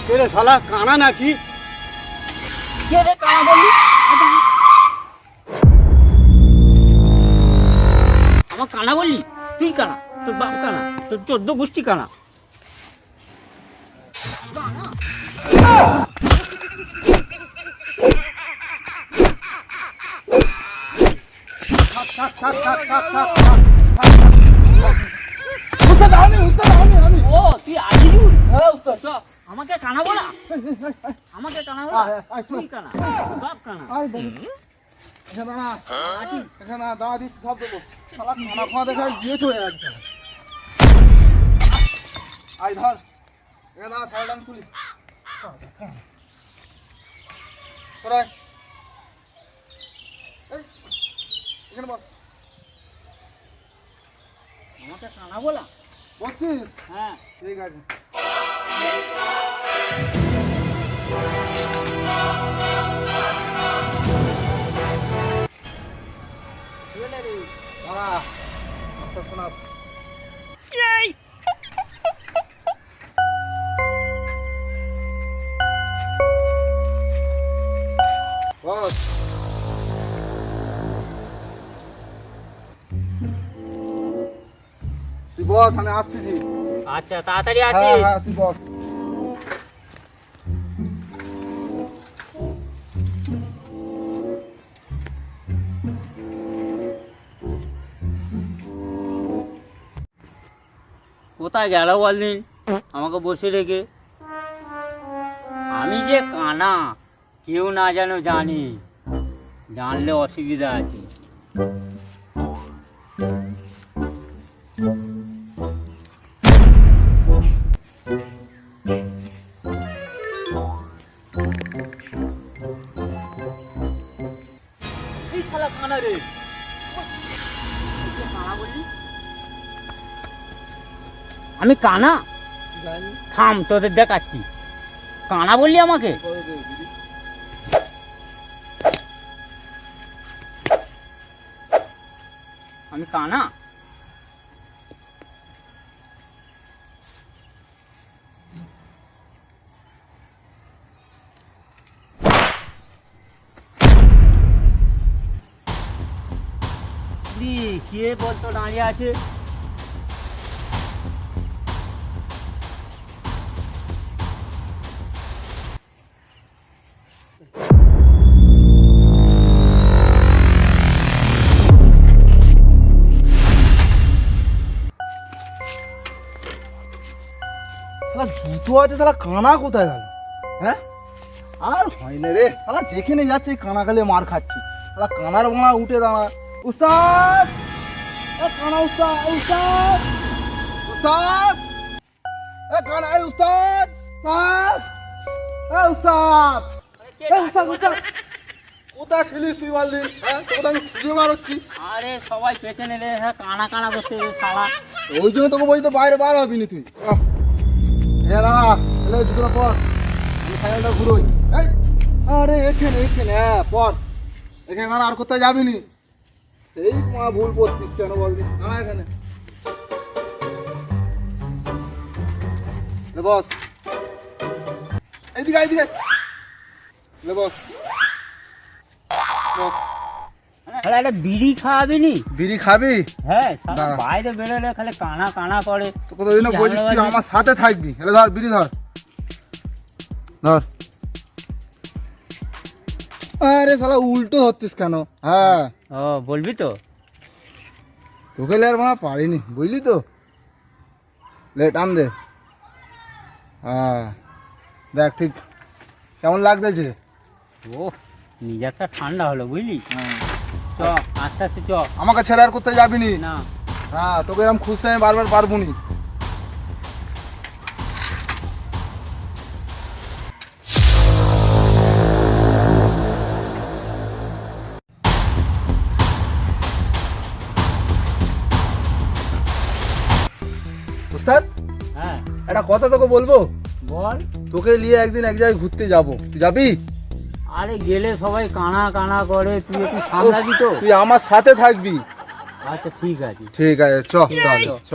রে শালা কানা নাকি? কে রে কানা বললি? আমার কানা বললি? তুই কানা, তোর বাপ কানা, তোর 14 গোষ্ঠী কানা। ও তুই আজিজুল? চ, আমাকে কানা বলা? আমাকে কানা বলা? তুই কানা, তোর বাপ কানা। আমাকে কানা বলা? বলছিস? হ্যাঁ। ঠিক আছে। এই বস তুই বস, আমি আসতেছি। আচ্ছা তাড়াতাড়ি হ্যাঁ আসিস। হ্যাঁ তুই বস। কোথায় গেল বলদিন আমাকে বসে রেখে? আমি যে কানা কেউ না যেন জানি, জানলে অসুবিধা আছে। এই শালা কানা রে, কানা বললি? আমি কানা? থাম, তোদের দেখাচ্ছি। কানা বললি আমাকে? আমি কানা? কে বলতো দাঁড়িয়ে আছে? জুতো আছে, তাহলে কানা কোথায় গেল? হ্যাঁ আর হয় না রে, তাহলে যেখানে যাচ্ছে কানা গেলে মার খাচ্ছি। তাহলে কানার বোনা উঠে দাঁড়া। উস্তাদ, কানা উস্তাদ, উস্তাদ, উস্তাদ, কানা, উস্তাদ, উস্তাদ, উস্তাদ, উস্তাদ, উস্তাদ, কোথায় ছিলিস তুই বললি? হ্যাঁ তোকে তো আমি খুঁজে বার হচ্ছি। আরে সবাই পেছনে রে, হ্যাঁ কানা কানা করতে শালা। ওই জন্য তোকে বলছি তো বাইরে বার হবি নি তুই। দাঁড়া, তাহলে জুতোটা পর, আমি সাইকেলটা ঘুরোই। এই আরে এখানে এখানে, হ্যাঁ পর, এখানে আর কোথায় যাবি নি? এই মা ভুল করছিস কেন বলছি? না এখানে বস, এইদিকে এইদিকে বস, বস। শালা একটা বিড়ি খাওয়াবি নি? বিড়ি খাবি? হ্যাঁ, শালা দাঁড়া। বাইরে বেরোলে খালি কানা কানা করে। তোকে তো ওই জন্য বলছিস তুই আমার সাথে থাকবি। এলে ধর বিড়ি ধর, ধর। আরে শালা উল্টো ধরছিস কেন? হ্যাঁ ও বলবি তো? তোকে লে আর মা পারিনি, বুঝলি তো? লে টান দে। হ্যাঁ দেখ ঠিক কেমন লাগতেছে? ও নিজেরটা ঠান্ডা হলো বুঝলি? চ আস্তে আস্তে চ। আমাকে ছেড়ে আর কোথায় যাবি নি? না হ্যাঁ তোকে এরকম খুঁজতে আমি বারবার পারবো নি। উস্তাদ হ্যাঁ একটা কথা তোকে বলবো? বল। তোকে নিয়ে একদিন এক জায়গায় ঘুরতে যাবো, তুই যাবি? আরে গেলে সবাই কানা কানা করে, তুই একটু সামলাবি তো? তুই আমার সাথে থাকবি। আচ্ছা ঠিক আছে। ঠিক আছে চ তাহলে চ।